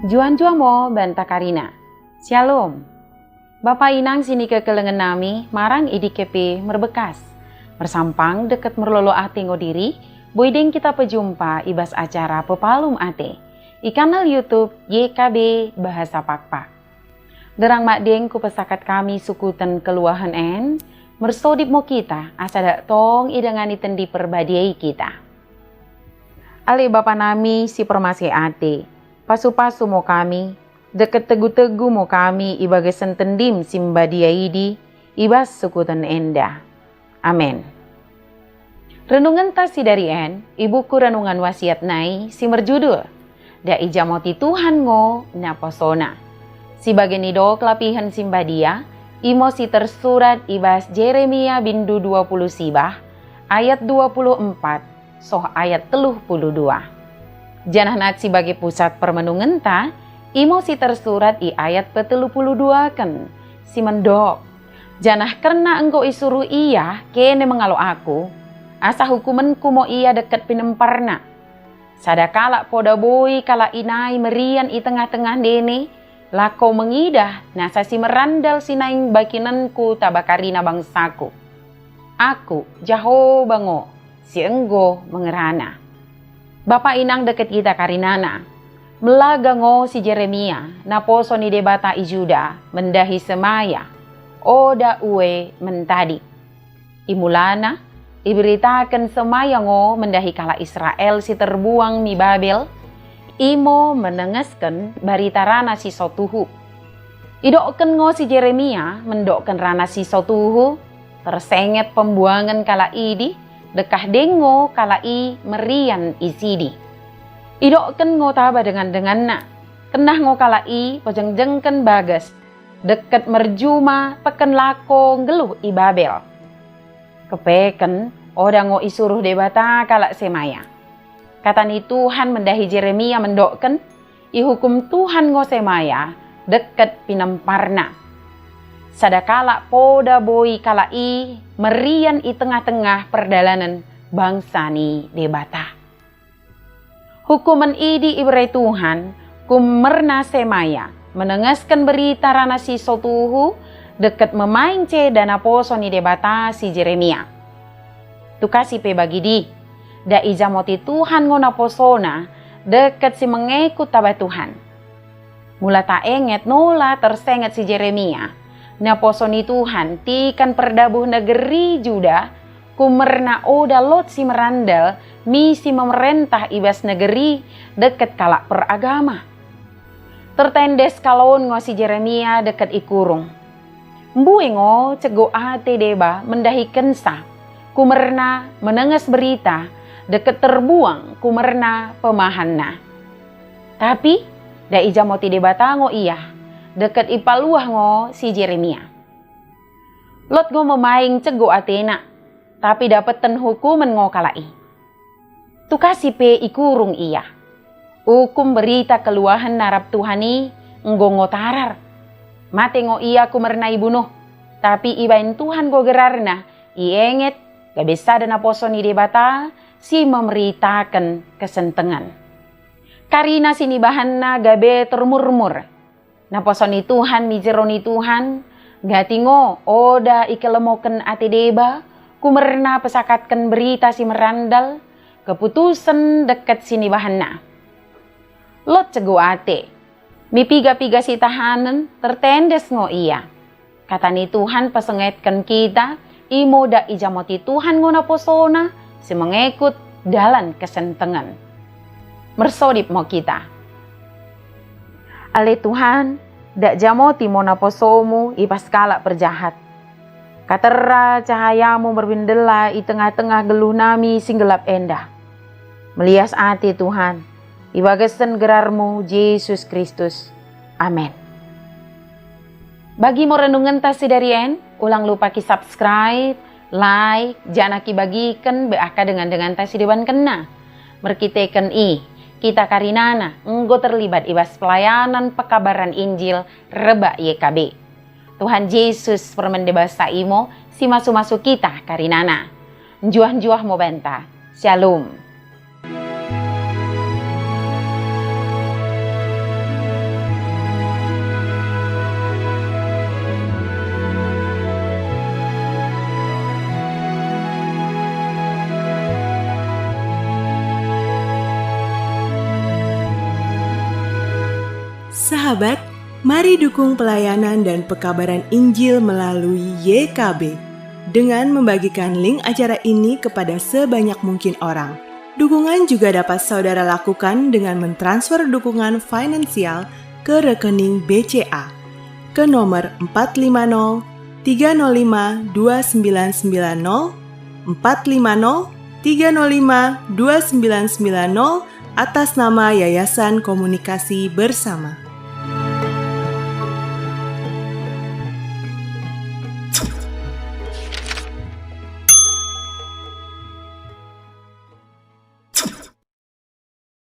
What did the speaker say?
Juan-juan mo banta Karina. Shalom. Bapa inang sini ke kelengan nami, marang idi kepe merbekas. Mersampang deket merlolo ate ngodiri, boydeng kita pejumpa ibas acara pepalum ate. I kanal YouTube YKB Bahasa Pakpak. Derang makdeng ku pesakat kami sukutan keluahan en, mersodip mo kita asadak tong idangani tendi perbadiai kita. Ale bapa nami si permase ate, pasu-pasu mo kami, deket tegu-tegu mo kami ibagai sentendim simbadiaidi, ibas sukutan enda. Amen. Renungan tasi dari en, ibuku renungan wasiat nai si merjudul, da ijamoti Tuhan ngo na posona. Si bagenido kelapihan simbadia, imo si tersurat ibas Jeremia bindu 20 sibah, ayat 24, soh ayat 32. Janah nat si bagi pusat permenungan ta, imo si tersurat i ayat 32 kan, si mendok. Janah karena engkau isuruh iya, kene mengalo aku, asa hukumenku mo iya deket pinemparna. Sadakala poda boy kala inai merian i tengah-tengah dene, lako mengidah nasa si merandal sinaing bakinanku tabakarina bangsaku. Aku jaho bango si enggo mengerana. Bapa inang deket kita karinana. Melaga ngo si Jeremia naposo ni debata ijuda mendahi semaya. Oda uwe mentadi. Imulana iberitakan semaya ngo mendahi kala Israel si terbuang mi Babel. Imo menengesken barita rana si sotuhu. Idokken ngo si Jeremia mendokken rana si sotuhu, tersenget pembuangan kala idi, dekah dengo kala i merian isidi. Idokken ngo taba dengan na, kenah ngo kala i pojengjengken bagas, deket merjuma peken lako ngeluh i Babel. Kepeken oda ngo isuruh debata kala semaya. Katani Tuhan mendahi Jeremia mendokken, ihukum Tuhan ngo semaya deket pinemparna. Sadakala poda boy kala i merian i tengah-tengah perdalanan bangsa ni debata. Hukuman idi iberai Tuhan kumerna semaya menengaskan berita rana si sotuhu deket memaince dana poso ni debata si Jeremia. Tukasi pe bagi di. Da ijamoti Tuhan ngona posona deket si mengekut taba Tuhan. Mula tak enget nola tersenget si Jeremia. Na posoni Tuhan tikan perdabuh negeri Juda kumerna oda lot si merandal misi memerintah ibas negeri deket kalak peragama. Tertendes kalon ngo si Jeremia deket ikurung. Mbue ngo cego ate deba mendahi kensa kumerna menenges berita deket terbuang kumerna pemahanna. Tapi da ijamoti debata ngo iya deket ipaluah ngo si Jeremia. Lot ngo memaing cego atena tapi dapetan hukuman ngo kalai. Tukasi pe ikurung iya. Hukum berita keluahan narap Tuhani nggo ngo tarar. Mate ngo iya kumerna ibunuh tapi ibain Tuhan go gerarna ienget gabesa dana poso ni debata si memeritakan kesentengan. Karina sini bahanna gabe termurmur. Naposoni Tuhan mijeroni Tuhan. Gatingo oda ikelemoken ate deba. Kumerna pesakatkan berita si merandal. Keputusan deket sini bahanna. Lot cego ate. Mipiga-piga si tahanan tertendes ngo iya. Katani Tuhan pesengetkan kita. Imo da ijamoti Tuhan ngo naposona. Si mengikut dalan kesentengan. Mersodip mo kita. Ale Tuhan, dak jamoti mo naposomu ipas kala perjahat. Katera cahayamu berbindela i tengah-tengah geluh nami sing gelap endah. Melias ati Tuhan, ibagesen gerarmu Yesus Kristus. Amin. Bagi mo renungan tasi dari en, ulang lupa ki subscribe, like, jangan ki bagikan beaka dengan tasi dewan kena. Merkiteken kita karinana enggo terlibat ibas pelayanan pekabaran Injil Reba YKB. Tuhan Yesus permendebasa imo si masu-masu kita karinana. Njuah-njuah mo benta. Shalom. Sahabat, mari dukung pelayanan dan pekabaran Injil melalui YKB dengan membagikan link acara ini kepada sebanyak mungkin orang. Dukungan juga dapat saudara lakukan dengan mentransfer dukungan finansial ke rekening BCA ke nomor 450 305 2990 450 305 2990 atas nama Yayasan Komunikasi Bersama.